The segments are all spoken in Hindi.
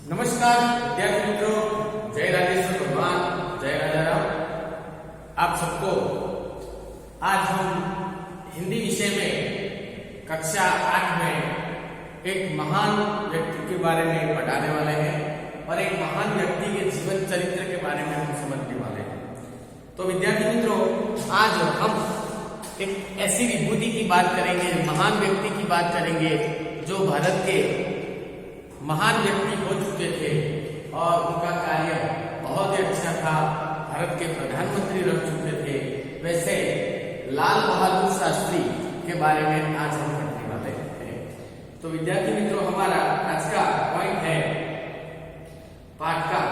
नमस्कार विद्यार्थी मित्रों, जय राजेश्वर भगवान, जय राजा राम। आप सबको आज हम हिंदी विषय में कक्षा 8 में एक महान व्यक्ति के बारे में पढ़ाने वाले हैं और एक महान व्यक्ति के जीवन चरित्र के बारे में हम समझने वाले हैं। तो विद्यार्थी मित्रों, आज हम एक ऐसी विभूति की बात करेंगे, महान व्यक्ति की बात करेंगे जो भारत के महान व्यक्ति हो चुके थे और उनका कार्य बहुत ही अच्छा था। भारत के प्रधानमंत्री रह चुके थे। वैसे लाल बहादुर शास्त्री के बारे में आज हम पढ़ने वाले हैं। तो विद्यार्थी मित्रों, हमारा आज का पॉइंट है पाठ का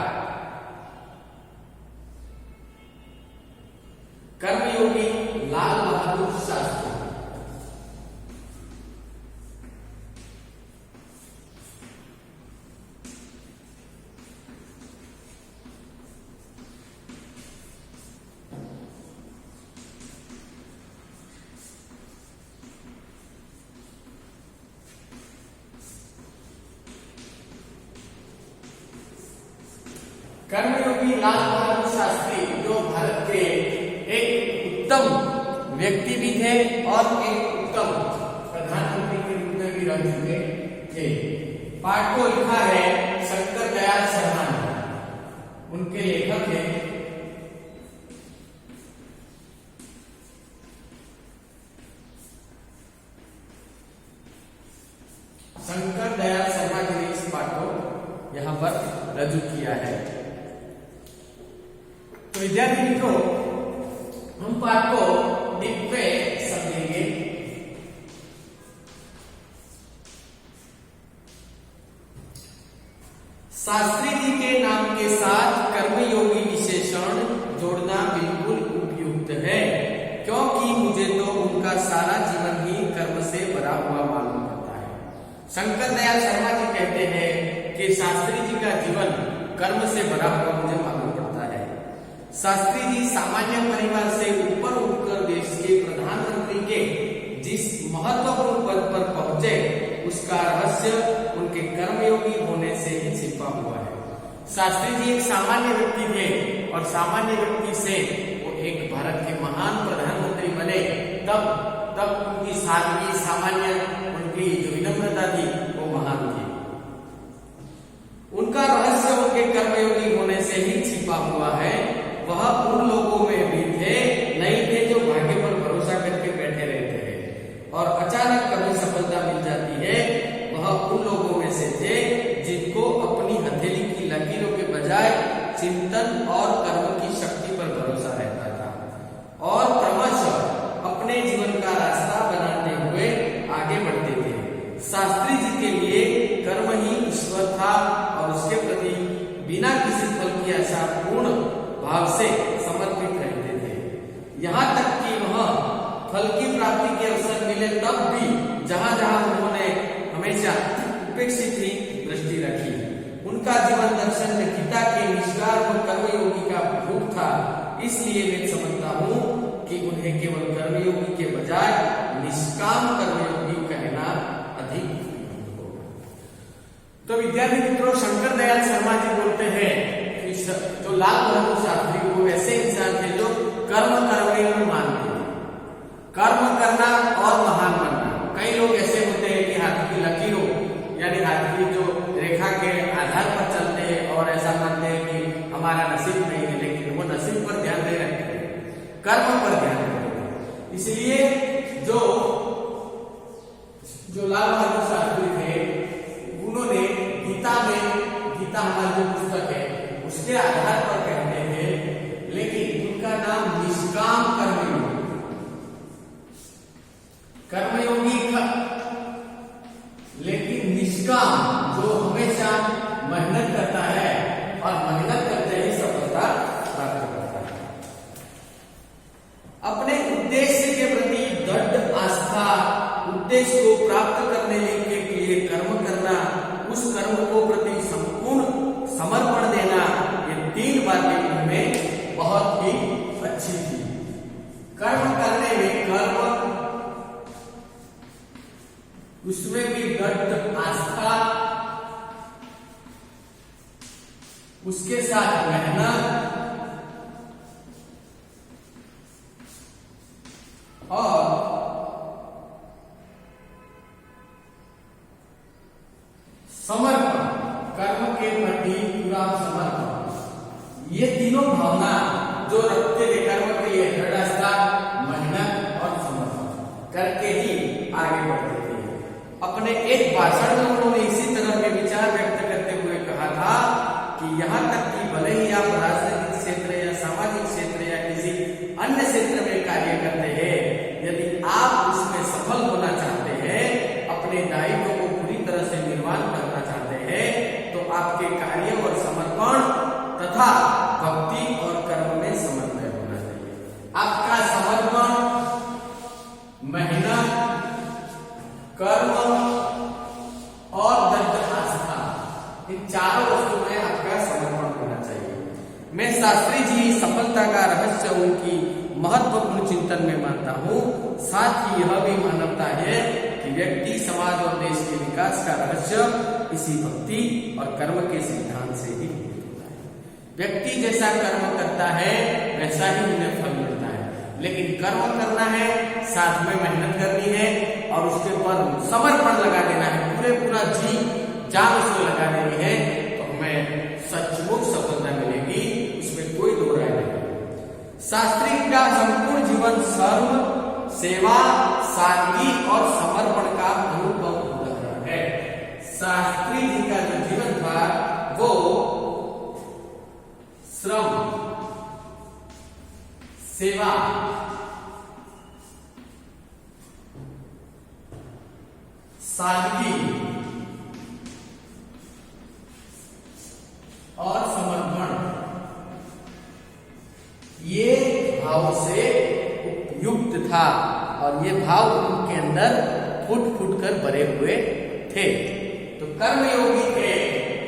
कर्मयोगी लाल बहादुर शास्त्री। कर्मयोगी लाल बहादुर शास्त्री जो भारत के एक उत्तम व्यक्ति भी थे और एक उत्तम प्रधानमंत्री के रूप में भी रह चुके थे। पाठ को लिखा है शंकर दयाल शर्मा ने। उनके लेखक हैं शंकर दयाल शर्मा जी ने इस पाठ को यहाँ पर रजू किया है। तो विद्यार्थी मित्रों, हम पाठ को डीप में समझेंगे। शास्त्री जी के नाम के साथ कर्मयोगी विशेषण जोड़ना बिल्कुल उपयुक्त है, क्योंकि मुझे तो उनका सारा जीवन ही कर्म से भरा हुआ मालूम पड़ता है। शंकर दयाल शर्मा जी कहते हैं कि शास्त्री जी का जीवन कर्म से भरा हुआ मुझे मालूम पड़ता है। शास्त्री जी सामान्य परिवार से ऊपर उठकर देश के प्रधानमंत्री के जिस महत्वपूर्ण पद पर पहुंचे, उसका रहस्य उनके कर्मयोगी होने से ही छिपा हुआ है। शास्त्री जी एक सामान्य व्यक्ति थे और सामान्य व्यक्ति से वो एक भारत के महान प्रधानमंत्री बने। तब उनकी सादगी, सामान्य उनकी जो विनम्रता थी वो महान थी। उनका रहस्य उनके कर्मयोगी होने से ही छिपा हुआ है। वह उन लोगों में भी थे नहीं थे जो भाग्य पर भरोसा करके बैठे रहते हैं और अचानक कभी सफलता मिल जाती है। वह उन लोगों में से थे जिनको अपनी हथेली की लकीरों के बजाय चिंतन और कर्म की शक्ति पर भरोसा रहता था और क्रमशः अपने जीवन का रास्ता बनाते हुए आगे बढ़ते थे। शास्त्री जी के लिए कर्म ही ईश्वर था और उसके प्रति बिना किसी फल की आशा पूर्ण भाव से समर्पित रहते थे। यहाँ तक कि वह फल की प्राप्ति के अवसर मिले तब भी जहाँ जहाँ उन्होंने हमेशा उपेक्षित ही दृष्टि रखी। उनका जीवन दर्शन में गीता के निष्काम कर्मयोगी का भूख था। इसलिए मैं समझता हूँ कि उन्हें केवल कर्मयोगी के बजाय निष्काम कर्मयोगी कहना अधिक होगा। तो विद्यार्थी मित्रों, शंकर दयाल शर्मा जी बोलते हैं कि जो लाल बहादुर शास्त्री वो ऐसे इंसान थे जो कर्म करने को मानते थे। कर्म करना और महान बनना। कई लोग ऐसे होते हैं कि हाथ की लकीरों यानी हाथ की जो रेखा के आधार पर चलते हैं और ऐसा मानते हैं कि हमारा नसीब नहीं है, लेकिन वो नसीब पर ध्यान नहीं रखते, कर्म पर ध्यान रखते हैं। इसलिए जो लाल बहादुर शास्त्री थे उन्होंने गीता हमारी जो पुस्तक है उसके आधार पर कहते हैं, लेकिन उनका नाम निष्काम कर्मयोगी का, लेकिन निष्काम जो हमेशा मेहनत करता है और मेहनत करते ही सफलता प्राप्त करता है। अपने उद्देश्य के प्रति दृढ़ आस्था, उद्देश्य को प्राप्त करने के लिए कर्म करना, उस कर्म को प्रति संपूर्ण समर्पण देना, ये 3 बातें उनमें बहुत ही अच्छी थी। कर्म करने में कर्म, उसमें भी दृढ़ आस्था, उसके साथ मेहनत और समर्पण, कर्म के प्रति पूरा समर्पण, ये तीनों भावना जो रखते थे कर्म के लिए दृढ़ आस्था, मेहनत और समर्पण करके ही आगे बढ़ते थे। अपने एक भाषण में उन्होंने इसी तरह के विचार व्यक्त करते हुए कहा था कि यहाँ तक कि भले ही आप राजनीतिक क्षेत्र या सामाजिक क्षेत्र या किसी अन्य क्षेत्र में कार्य करते हैं, यदि आप उसमें सफल होना चाहते हैं, अपने दायित्व को पूरी तरह से निर्वाह करना चाहते हैं, तो आपके कार्य और समर्पण तथा भक्ति और कर्म में समन्वय होना चाहिए। आपका समर्पण, मेहनत, कर्म और दृढ़ आस्था, इन चारों वस्तुओं में आपका समर्पण होना चाहिए। मैं शास्त्री जी सफलता का रहस्य उनकी महत्वपूर्ण चिंतन में मानता हूँ। साथ ही यह भी मानवता है कि व्यक्ति, समाज और देश के विकास का रहस्य इसी भक्ति और कर्म के सिद्धांत से ही होता है। व्यक्ति जैसा कर्म करता है वैसा ही उन्हें फल मिलता है, लेकिन कर्म करना है, साथ में मेहनत करनी है और उसके ऊपर समर्पण लगा देना है, पूरा जी जान उसको लगा देनी है, तो हमें सचमुच सफलता मिलेगी, इसमें कोई दो राय नहीं। शास्त्री का संपूर्ण जीवन सर्व, सेवा, सादगी और समर्पण का अनुभव होता है। शास्त्री जी का जो जीवन था वो श्रम, सेवा, सादगी और समर्पण, ये भाव से युक्त था और ये भाव उनके अंदर फूट फूट कर भरे हुए थे। तो कर्मयोगी थे,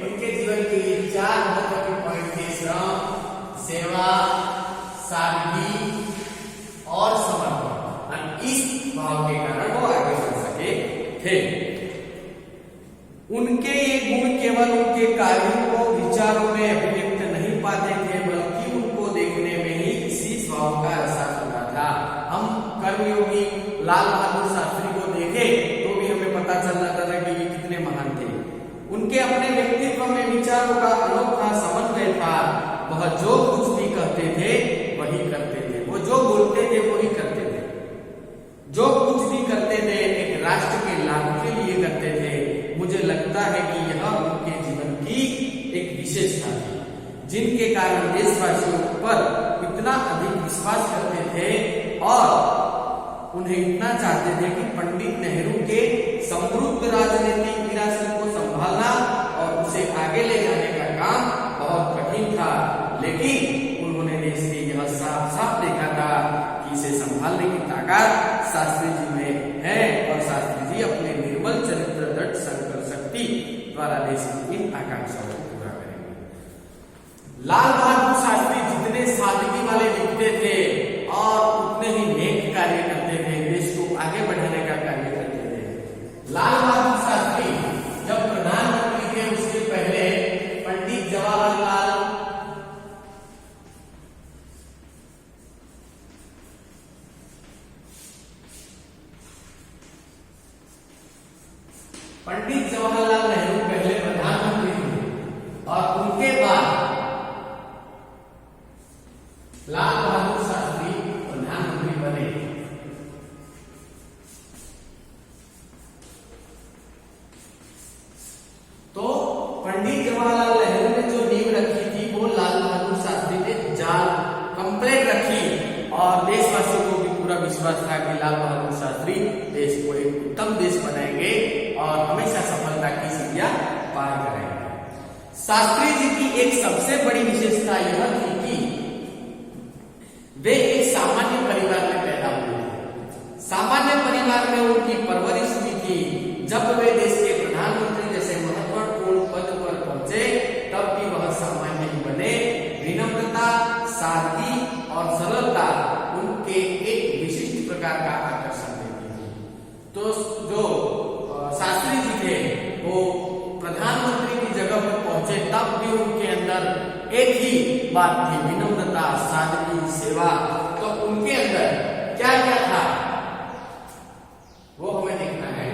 उनके जीवन के लिए चार महत्व के पॉइंट थे: श्रम, सेवा, सादगी और समर्पण। और इस भाव के कारण वो आगे बढ़ सके थे। उनके ये गुण केवल उनके कार्यों को विचारों में अभिव्यक्त नहीं पाते थे, बल्कि उनको देखने में ही इसी स्वभाव का एहसास होता था। हम कर्मयोगी लाल बहादुर शास्त्री को देखे तो भी हमें पता चल जाता था कि ये कितने महान थे। उनके अपने व्यक्तित्व में विचारों का अनोखा समन्वय था। वह जो कुछ भी कहते थे वही करते थे, वो जो बोलते थे वही करते थे, जो कुछ भी करते थे एक राष्ट्र के लाभ के लिए करते थे। मुझे लगता है कि यह उनके जीवन की एक विशेषता थी, जिनके कारण देशवासियों पर इतना अधिक विश्वास करते थे और उन्हें इतना चाहते थे कि पंडित नेहरू के समृद्ध राजनीतिक विरासत को संभालना और उसे आगे ले जाने का काम बहुत कठिन था, लेकिन उन्होंने देश के यह साफ साफ देखा था कि इसे संभालने की ताकत शास्त्री जी में है और शास्त्री जी अपने निर्मल चरित्र, दृढ़ संकल्प शक्ति द्वारा देश की इन आकांक्षाओं को पूरा करेंगे। लाल बहादुर शास्त्री जितने सादगी वाले दिखते थे और उतने ही नेक कार्य करते थे, देश को आगे बढ़ाने का कार्य करते थे। लाल बहादुर शास्त्री जब प्रधानमंत्री थे उसके पहले पंडित जवाहरलाल नेहरू पहले प्रधानमंत्री थे और उनके बाद लाल बहादुर शास्त्री प्रधानमंत्री बने। तो पंडित जवाहरलाल नेहरू ने जो नींव रखी थी वो लाल बहादुर शास्त्री ने जाल कंप्लीट रखी और देशवासियों को भी पूरा विश्वास था कि लाल बहादुर शास्त्री देश को एक उत्तम देश बनाएंगे और हमेशा सफलता की सीढ़ियां पार कराएंगे। शास्त्री जी की एक सबसे बड़ी विशेषता यह थी कि वे एक सामान्य परिवार में पैदा हुए थे। सामान्य परिवार में उनकी परवरिश हुई थी। जब वे देश के प्रधानमंत्री जैसे महत्वपूर्ण पद पर पहुंचे तब भी वह सामान्य ही बने। विनम्रता, सादगी और सरलता उनके एक विशिष्ट प्रकार का आकर्षण देती थी। तो जो शास्त्री जी थे वो प्रधानमंत्री की जगह पर पहुंचे तब भी उनके अंदर एक ही बात थी, विनम्रता, सादगी, सेवा। तो उनके अंदर क्या क्या था वो हमें देखना है।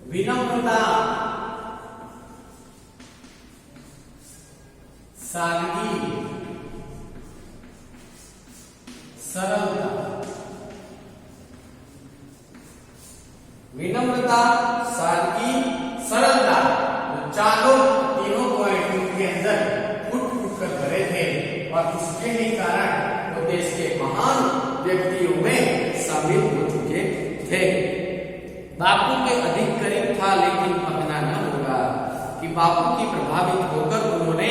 विनम्रता, सादगी, सरलता। विनम्रता, सादगी, सरलता, तो तीनों पॉइंट उनके अंदर फुट कर भरे थे और इसके ही कारण वो देश के महान व्यक्तियों में शामिल हो चुके थे। बापू के अधिक करीब था लेकिन अपना न होगा कि बापू की प्रभावित होकर उन्होंने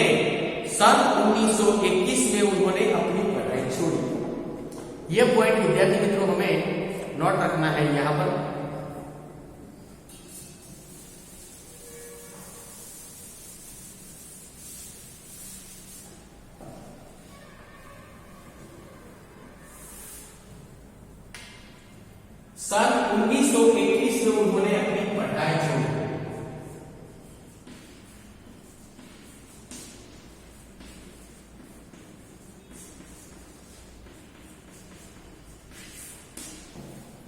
सन 1921 में उन्होंने अपनी पढ़ाई छोड़ी। यह पॉइंट विद्यार्थी मित्रों हमें नोट रखना है यहां पर। सन 1921 में उन्होंने अपनी पढ़ाई छोड़ी।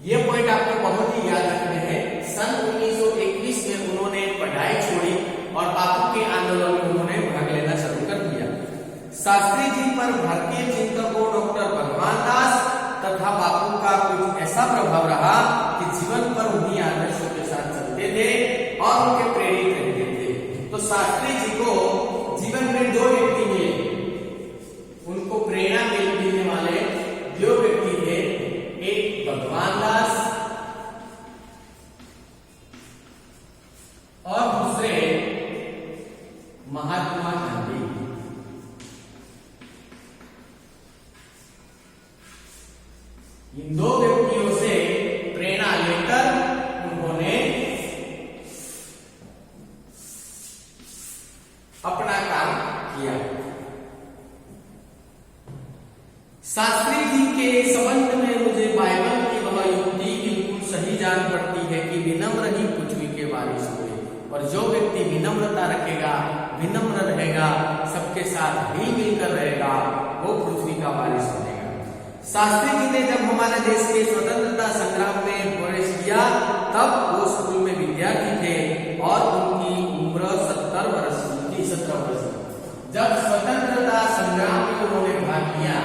ये पॉइंट आपको बहुत ही याद रखने हैं। सन 1921 में उन्होंने पढ़ाई छोड़ी और बापू के आंदोलन में उन्होंने भाग लेना शुरू कर दिया। शास्त्री जी पर भारतीय चिंतकों डॉक्टर भगवान दास तथा बापू का कुछ ऐसा प्रभाव रहा कि जीवन पर उन्हीं आदर्शों के साथ चलते थे और उनके प्रेरित रहते थे। तो शास्त्री जी को जीवन में दो व्यक्ति मिले, उनको प्रेरणा मिलने वाले दो व्यक्ति थे, एक भगवान दास और दूसरे महात्मा गांधी। इन दो व्यक्तियों से प्रेरणा लेकर उन्होंने अपना काम किया। शास्त्री जी के संबंध में मुझे बाइबल की वह युक्ति बिल्कुल सही जान पड़ती है कि विनम्र ही पृथ्वी के वारिस हुए, और जो व्यक्ति विनम्रता रखेगा, विनम्र रहेगा, सबके साथ ही मिलकर रहेगा, वो पृथ्वी का वारिस बनेगा। शास्त्री जी ने जब हमारे देश के स्वतंत्रता संग्राम में प्रवेश किया तब वो स्कूल में विद्यार्थी थे और उनकी उम्र 17 वर्ष की। जब स्वतंत्रता संग्राम में उन्होंने भाग लिया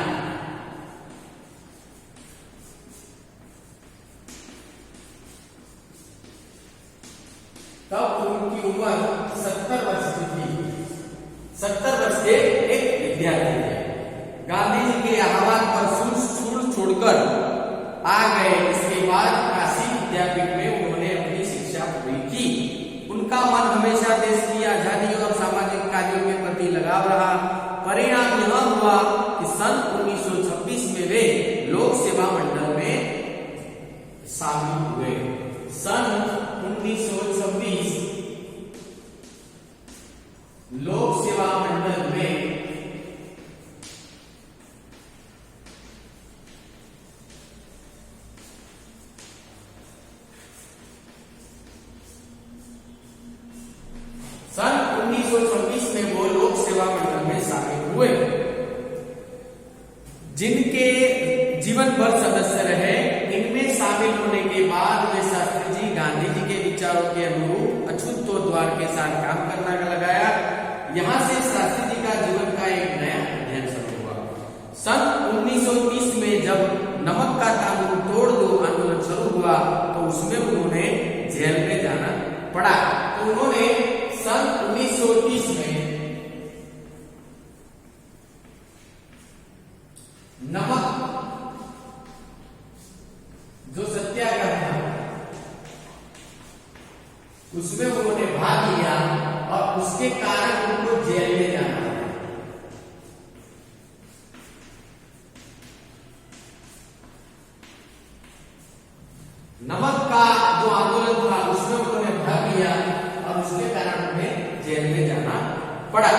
तब उनकी उम्र 70 वर्ष की थी। 70 वर्ष के एक विद्यार्थी थे। गांधी जी के आह्वान पर स्कूल छोड़कर आ गए। इसके बाद काशी विद्यापीठ में उन्होंने अपनी शिक्षा पूरी की। उनका मन हमेशा देश की आजादी और सामाजिक कार्यों के प्रति लगाव रहा। परिणाम यह हुआ कि सन 1926 में वे लोक सेवा मंडल में शामिल हुए। सन 1926 लोक सेवा मंडल में सन 1926 में वो लोक सेवा मंडल में शामिल हुए, जिनके जीवन भर सदस्य रहे। इनमें शामिल होने के बाद वे शास्त्री जी गांधी जी के विचारों के अनुरूप अछूतोद्वार के साथ काम करना लगाया। यहां से शास्त्री जी का जीवन का एक नया अध्ययन शुरू हुआ। सन 1930 में जब नमक का कानून तोड़ दो आंदोलन शुरू हुआ तो उसमें उन्होंने जेल में जाना पड़ा। तो उन्होंने सन 1930 में नमक जो सत्याग्रह था उसमें उन्होंने भाग लिया और उसके कारण उनको जेल में जाना पड़ा। नमक का जो आंदोलन था उसमें उन्होंने भाग लिया और उसके कारण उन्हें जेल में जाना पड़ा।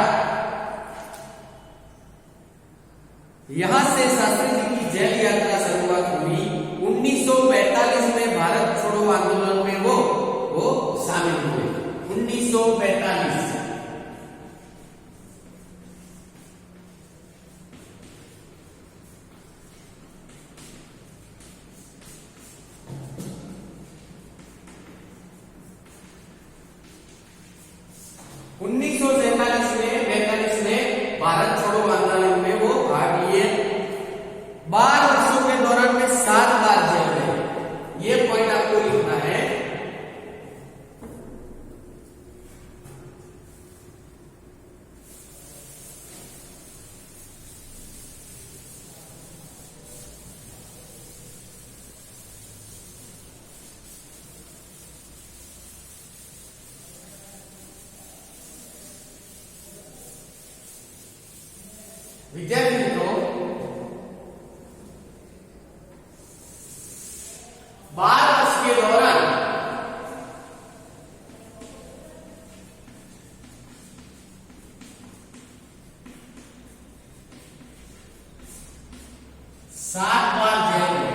यहां से शास्त्री जी की जेल यात्रा शुरुआत हुई। 1945 में भारत छोड़ो आंदोलन में वो शामिल हुए। 1945 विद्यार्थी मित्रों, 12 वर्ष के दौरान 7 बार जेल में,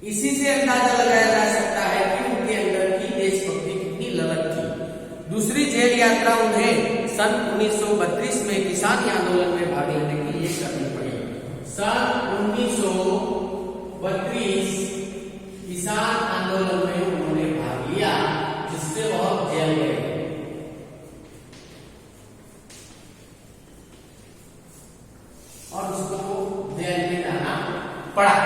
इसी से अंदाजा लगाया जा सकता है कि उनके अंदर की देशभक्ति कितनी ललक थी। दूसरी जेल यात्रा उन्हें सन 1932 में किसान आंदोलन में भाग लेने के लिए करनी पड़ी। सन 1932 किसान आंदोलन में उन्होंने भाग लिया, जिससे वह जेल गए और उसको जेल में जाना पड़ा।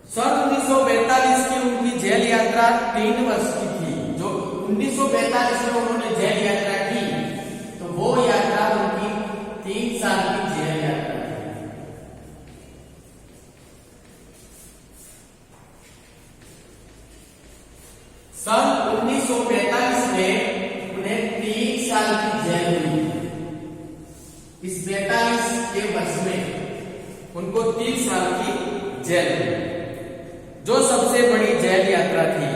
सन 1942 की उनकी जेल यात्रा 3 वर्ष की थी। जो 1942 में उन्होंने जेल यात्रा की, तो वो यात्रा उनकी 3 साल की जेल यात्रा थी। सन 1945 में उन्हें 3 साल की जेल हुई। इस 42 के वर्ष में उनको 3 साल की जेल हुई, जो सबसे बड़ी जेल यात्रा थी।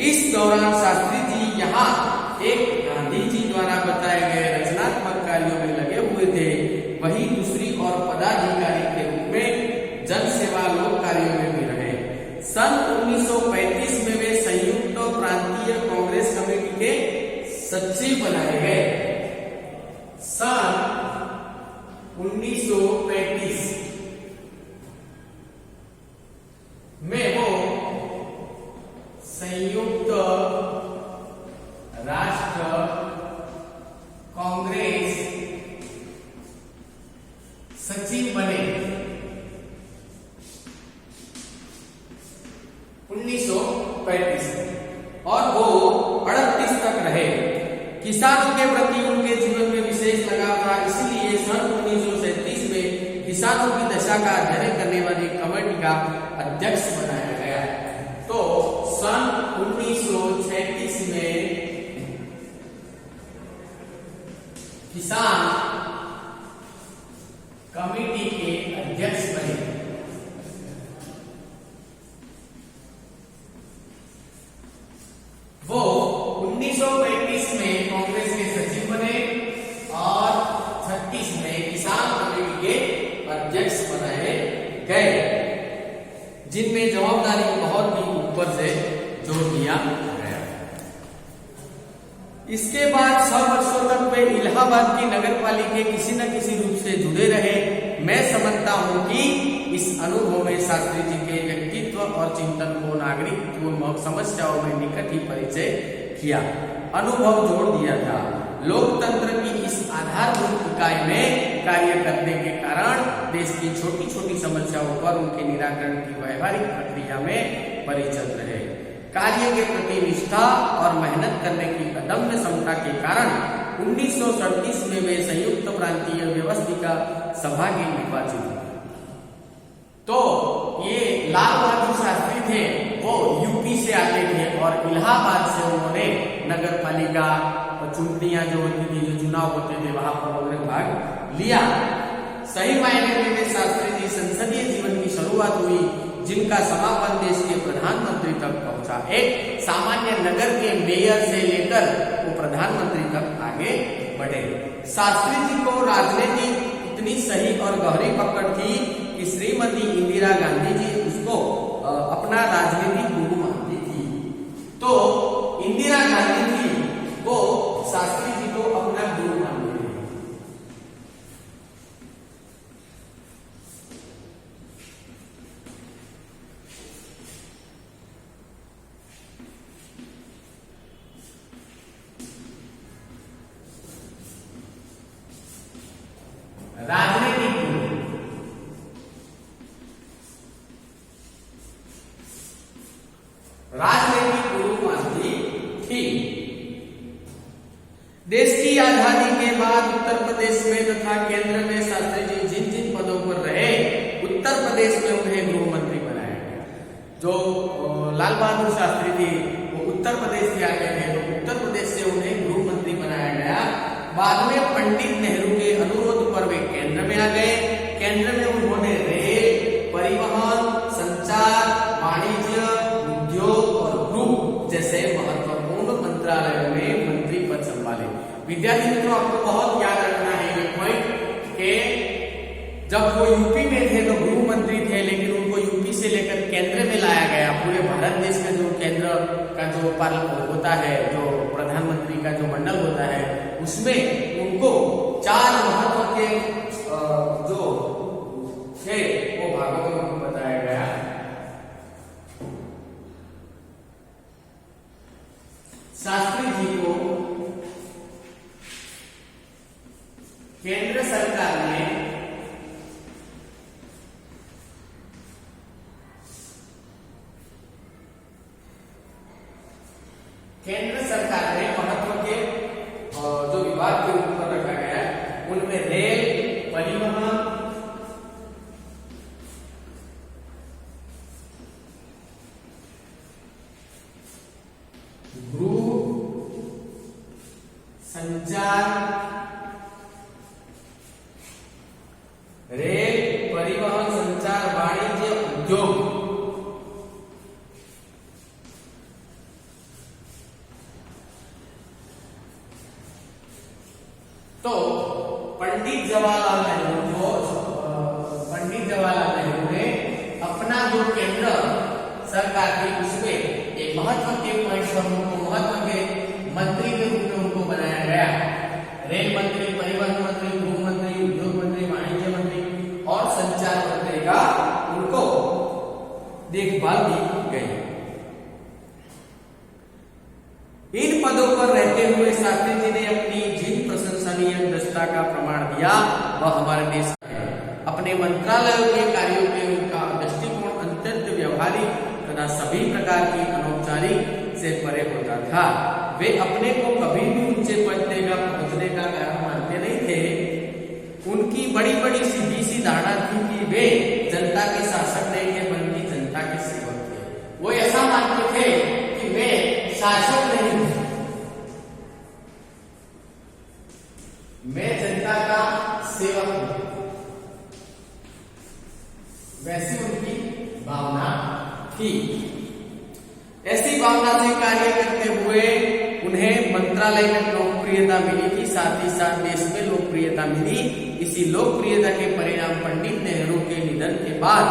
इस दौरान शास्त्री जी यहाँ एक गांधी जी द्वारा बताए गए रचनात्मक कार्यों में लगे हुए थे, वही दूसरी और पदाधिकारी के रूप में जन सेवा लोक कार्यों में भी रहे। सन 1935 में वे संयुक्त प्रांतीय कांग्रेस कमेटी के सचिव बनाए गए। सन 1935 में वो संयुक्त राष्ट्र कांग्रेस सचिव बने। 1935 और वो 38 तक रहे। किसानों के प्रति उनके जीवन में विशेष लगाव था, इसलिए सन 1937 में किसानों की दशा का अध्ययन करने वाली कमेटी का अध्यक्ष बनाया गया। तो सन 1936 में किसान कमेटी के अध्यक्ष बने। वो 1935 में कांग्रेस के सचिव बने और 36 में किसान कमेटी के अध्यक्ष बनाए गए, जिनमें जवाबदारी बहुत ही ऊपर से जोर दिया गया। इसके बाद 6 वर्षों तक वे इलाहाबाद की नगर पालिका किसी न किसी रूप से जुड़े रहे। मैं समझता हूं कि इस अनुभव में शास्त्री जी के व्यक्तित्व और चिंतन को नागरिक समस्याओं में निकट ही परिचय किया, अनुभव जोड़ दिया था। लोकतंत्र की इस आधारभूत इकाई में कार्य करने के कारण देश की छोटी छोटी समस्याओं पर उनके निराकरण की व्यवहारिक प्रक्रिया में परिचित रहे। कार्य के प्रति निष्ठा और मेहनत करने की अदम्य क्षमता के कारण 1937 में वे संयुक्त प्रांतीय व्यवस्थिका सभा के निर्वाचित हुए। तो ये लाल बहादुर शास्त्री थे, वो यूपी से आते थे और इलाहाबाद से उन्होंने नगर पालिका चुनाव जो होती थी, जो चुनाव होते थे, वहां पर उन्होंने भाग लिया। सही मायने में शास्त्री जी संसदीय जीवन की शुरुआत हुई, जिनका समापन देश के प्रधानमंत्री तक पहुंचा। एक सामान्य नगर के मेयर से लेकर वो प्रधानमंत्री तक आगे बढ़े। शास्त्री जी को राजनीति इतनी सही और गहरी पकड़ थी कि श्रीमती इंदिरा गांधी जी उसको अपना राजनीतिक गुरु मानती थी। तो इंदिरा गांधी जी वो शास्त्री जी को अपना गुरु मानते थे। राजनीतिक गुरु, राजनीतिक गुरु मानती थी। देश की आजादी के बाद उत्तर प्रदेश में तथा केंद्र में शास्त्री जी जिन जिन पदों पर रहे, उत्तर प्रदेश में उन्हें गृह लाल बहादुर शास्त्री थे वो उत्तर प्रदेश से आ गए थे, तो उत्तर प्रदेश से उन्हें गृह मंत्री बनाया गया। बाद में पंडित नेहरू के अनुरोध पर वे केंद्र में आ गए। केंद्र में उन्होंने रेल, परिवहन, संचार, वाणिज्य, उद्योग और गृह जैसे महत्वपूर्ण मंत्रालयों में मंत्री पद संभाले। विद्यार्थी मित्रों, आपको बहुत याद रखना है ये पॉइंट के जब वो यूपी में थे तो गृह मंत्री थे, लेकिन उनको यूपी से लेकर केंद्र में लाया गया। पूरे भारत देश में जो केंद्र का जो पालन होता है, जो प्रधानमंत्री का जो मंडल होता है, उसमें उनको 4 महत्व के जो थे वो भागों में उनको बताया गया। शास्त्री जी को केंद्र सरकार ने महत्व के जो विभाग के ऊपर रखा गया, उनमें रेल, परिवहन, गृह, संचार, रेल, परिवहन, संचार, वाणिज्य, उद्योग, तो पंडित जवाहरलाल नेहरू ने अपना जो केंद्र सरकार थी उसमें एक महत्व के पॉइंट पर उनको महत्व के मंत्री के रूप में उनको बनाया गया। रेल मंत्री, परिवहन मंत्री, गृह मंत्री, उद्योग मंत्री, वाणिज्य मंत्री और संचार मंत्री का उनको देखभाल की गई। इन पदों पर रहते हुए शास्त्री जी ने अपनी जिन प्रशंसनीय दक्षता का प्रमाण दिया वह हमारे देश का है। अपने मंत्रालयों के कार्यों के उनका दृष्टिकोण अत्यंत व्यवहारिक तथा सभी प्रकार की अनौपचारिक से परे होता था। वे अपने को कभी भी ऊंचे पद का पहुंचने का कारण मानते नहीं थे। उनकी बड़ी बड़ी सीधी धारणा थी कि वे जनता के शासक नहीं थे बल्कि जनता के सेवक थे। वो ऐसा मानते थे कि वे शासक नहीं थे, मैं जनता का सेवक हूं, वैसी उनकी भावना थी। ऐसी भावना से कार्य करते हुए उन्हें मंत्रालय में लोकप्रियता मिली थी, साथ ही साथ देश में लोकप्रियता मिली। इसी लोकप्रियता के परिणाम पंडित नेहरू के निधन के बाद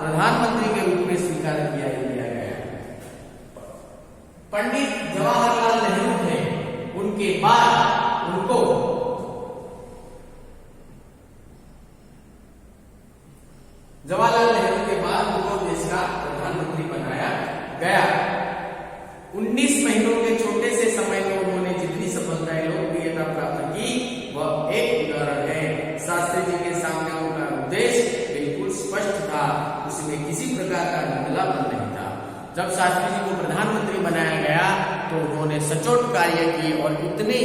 प्रधानमंत्री के रूप में स्वीकार किया गया। पंडित जवाहरलाल नेहरू थे, उनके बाद उनको जवाहरलाल नेहरू के बाद उनको देश का प्रधानमंत्री बनाया गया। 19 महीनों के छोटे से समय में उन्होंने जितनी सफलताएं लोकप्रियता प्राप्त की वह एक उदाहरण है। शास्त्री जी के सामने उनका उद्देश्य बिल्कुल स्पष्ट था, उसमें किसी प्रकार का धुंधलापन नहीं था। जब शास्त्री जी को प्रधानमंत्री बनाया गया तो उन्होंने सचोट कार्य की और इतनी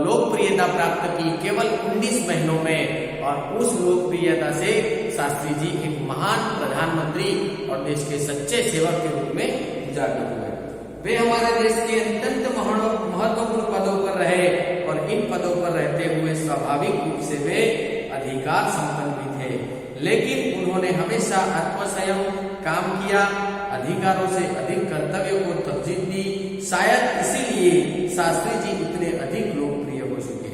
लोकप्रियता प्राप्त की केवल 19 महीनों में, और उस लोकप्रियता से शास्त्री जी एक महान प्रधानमंत्री और देश के सच्चे सेवक के रूप में उजागर हुए। वे हमारे देश के अत्यंत महत्वपूर्ण पदों पर रहे और इन पदों पर रहते हुए स्वाभाविक रूप से वे अधिकार संपन्न भी थे, लेकिन उन्होंने हमेशा आत्मसंयम काम किया, अधिकारों से अधिक कर्तव्यों को तरजीह दी। शायद इसीलिए शास्त्री जी इतने अधिक लोकप्रिय हो चुके।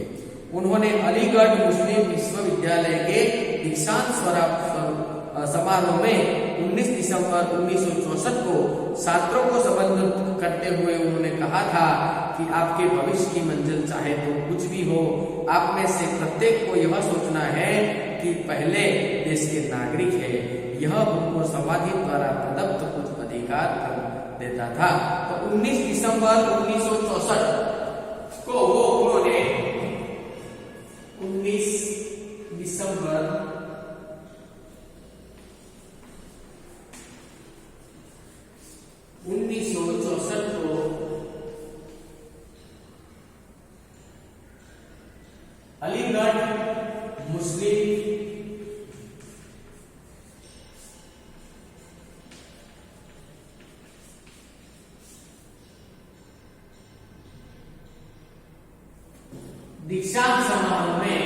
उन्होंने अलीगढ़ मुस्लिम विश्वविद्यालय के दीक्षांत समारोह में 19 दिसंबर 1964 को छात्रों को संबोधित करते हुए उन्होंने कहा था कि आपके भविष्य की मंजिल चाहे तो कुछ भी हो, आप में से प्रत्येक को यह सोचना है कि पहले देश के नागरिक है। यह उनको समाधि द्वारा प्रदत्त कुछ अधिकार देता था। तो 19 दिसंबर 1964 को वो उन्होंने 19 दिसंबर 1964 को अलीगढ़ मुस्लिम दीक्षांत समारोह में,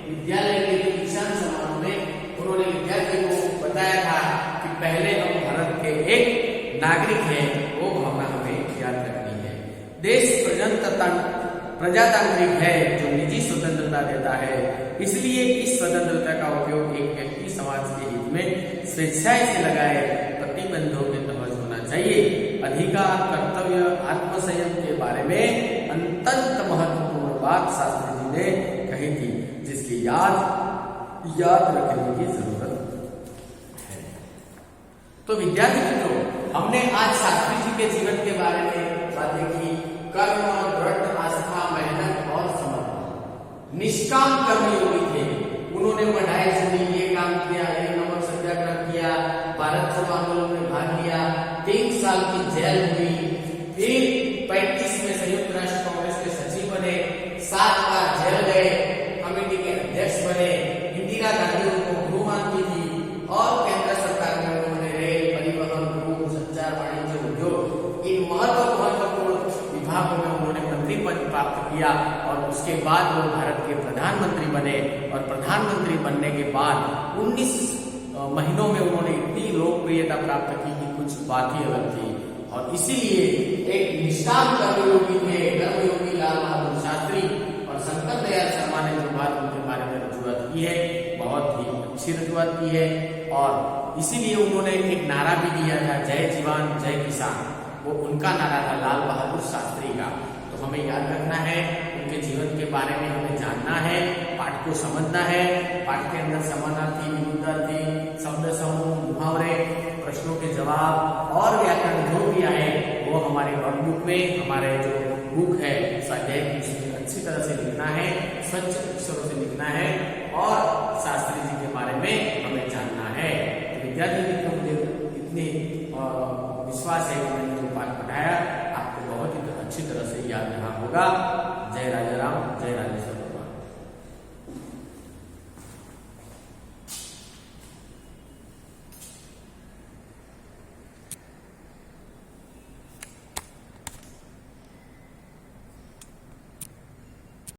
विद्यालय के दीक्षांत समारोह में उन्होंने विद्यार्थियों को बताया था कि पहले हम भारत के एक नागरिक हैं, वो भावना हमें याद रखनी है। देश प्रजातांत्रिक है जो निजी स्वतंत्रता देता है, इसलिए इस स्वतंत्रता का उपयोग एक व्यक्ति समाज के हित में स्वेच्छाएं से लगाए प्रतिबंधों के तहत होना चाहिए। अधिकार, कर्तव्य, आत्मसंयम के बारे में अत्यंत महत्वपूर्ण बात शास्त्री जी ने कही थी, जिसकी याद रखने की जरूरत है। तो विद्यार्थी मित्रों, हमने आज शास्त्री जी के जीवन के बारे में बातें की। कर्म, दृढ़ आस्था, मेहनत और समर्पण। निष्काम कर्मयोगी थे। उन्होंने पढ़ाई सुनी, ये काम किया, ये नमक सत्याग्रह किया, भारत छोड़ो आंदोलन में भाग लिया, 3 साल की जेल हुई, फिर 35 में संयुक्त राष्ट्र कांग्रेस के सचिव बने, 7 बार जेल गए, कमेटी के अध्यक्ष बने, इंदिरा गांधी उनको गुरु मानती थी और केंद्र सरकार में उन्होंने रेल, परिवहन, गृह, संचार, वाणिज्य, उद्योग इन महत्वपूर्ण विभागों में उन्होंने मंत्री पद प्राप्त किया और उसके बाद वो भारत के प्रधानमंत्री बने। और प्रधानमंत्री बनने के बाद 19 महीनों में उन्होंने इतनी लोकप्रियता प्राप्त की कि कुछ बात ही अलग थी। और इसीलिए एक निष्काम कर्मयोगी थे कर्मयोगी लाल बहादुर शास्त्री। और शंकर दयाल शर्मा ने जो बात उनके बारे में रजूआत की है, बहुत ही अच्छी रजूआत की है। और इसीलिए उन्होंने एक नारा भी दिया था, जय जवान जय किसान। वो उनका नारा था, लाल बहादुर शास्त्री का। तो हमें याद रखना है, उनके जीवन के बारे में हमें जानना है, पाठ को समझना है। पाठ के अंदर समानार्थी, विरुद्धार्थी, शब्द समूह, मुहावरे, प्रश्नों के जवाब और व्याकरण जो भी आए वो हमारे नोटबुक में, हमारे जो बुक है स्वाध्याय की, उसमें अच्छी तरह से लिखना है, स्वच्छ अक्षरों से लिखना है और शास्त्री जी के बारे में हमें जानना है। तो विद्यार्थी मित्रों, मुझे इतनी विश्वास है कि मैंने जो पाठ पढ़ाया आपको बहुत ही अच्छी तरह से याद रहा होगा। जय राजा राम, जय राजेश्वर।